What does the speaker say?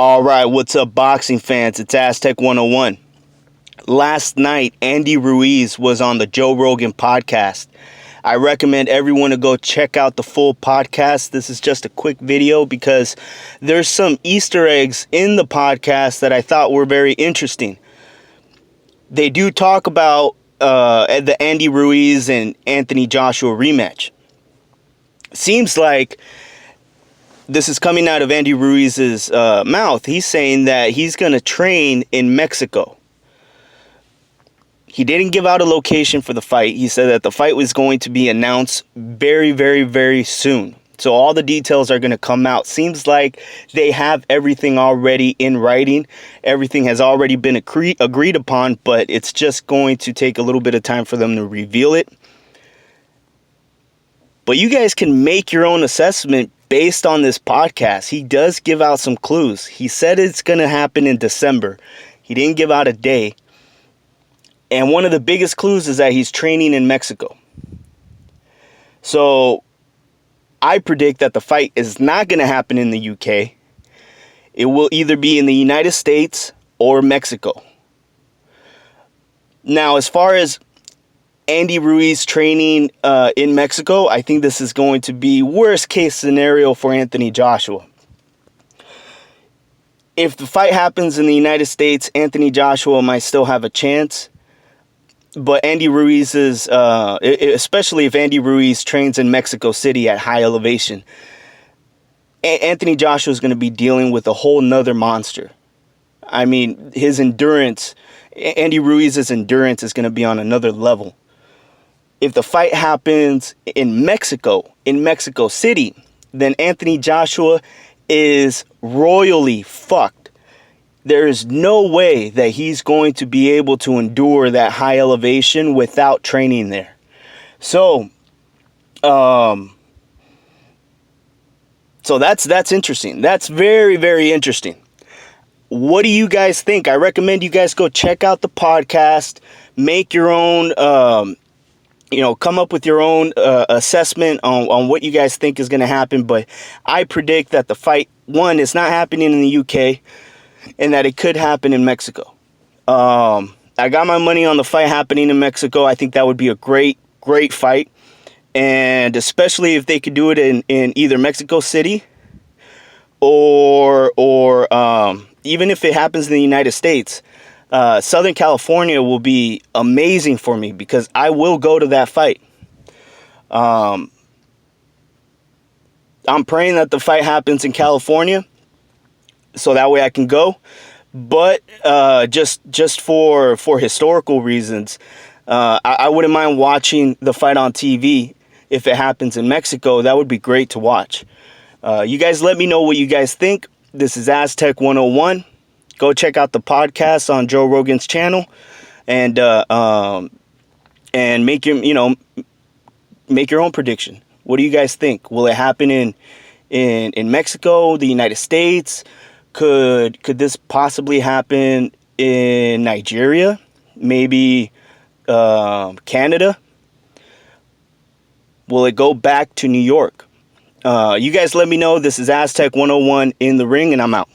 All right, what's up, boxing fans? It's Aztec 101. Last night, Andy Ruiz was on the Joe Rogan podcast. I recommend everyone to go check out the full podcast. This is just a quick video because there's some Easter eggs in the podcast that I thought were very interesting. They do talk about the Andy Ruiz and Anthony Joshua rematch. Seems like this is coming out of Andy Ruiz's mouth. He's saying that he's going to train in Mexico. He didn't give out a location for the fight. He said that the fight was going to be announced very, very, very soon. So all the details are going to come out. Seems like they have everything already in writing. Everything has already been agreed upon, but it's just going to take a little bit of time for them to reveal it. But you guys can make your own assessment based on this podcast. He does give out some clues. He said it's going to happen in December. He didn't give out a day. And one of the biggest clues is that he's training in Mexico. So I predict that the fight is not going to happen in the UK. It will either be in the United States or Mexico. Now, as far as Andy Ruiz training in Mexico, I think this is going to be worst case scenario for Anthony Joshua. If the fight happens in the United States, Anthony Joshua might still have a chance. But Andy Ruiz's, especially if Andy Ruiz trains in Mexico City at high elevation, Anthony Joshua is going to be dealing with a whole nother monster. I mean, his endurance, Andy Ruiz's endurance is going to be on another level. If the fight happens in Mexico City, then Anthony Joshua is royally fucked. There is no way that he's going to be able to endure that high elevation without training there. So that's interesting. That's very, very interesting. What do you guys think? I recommend you guys go check out the podcast, make your own, come up with your own assessment on what you guys think is going to happen. But I predict that the fight, one, is not happening in the UK, and that it could happen in Mexico. I got my money on the fight happening in Mexico. I think that would be a great, great fight. And especially if they could do it in either Mexico City or even if it happens in the United States. Southern California will be amazing for me because I will go to that fight. I'm praying that the fight happens in California so that way I can go. But just for historical reasons, I wouldn't mind watching the fight on TV if it happens in Mexico. That would be great to watch. You guys let me know what you guys think. This is Aztec 101. Go check out the podcast on Joe Rogan's channel, and make your own prediction. What do you guys think? Will it happen in Mexico, the United States? Could this possibly happen in Nigeria? Maybe Canada? Will it go back to New York? You guys let me know. This is Aztec 101 in the ring, and I'm out.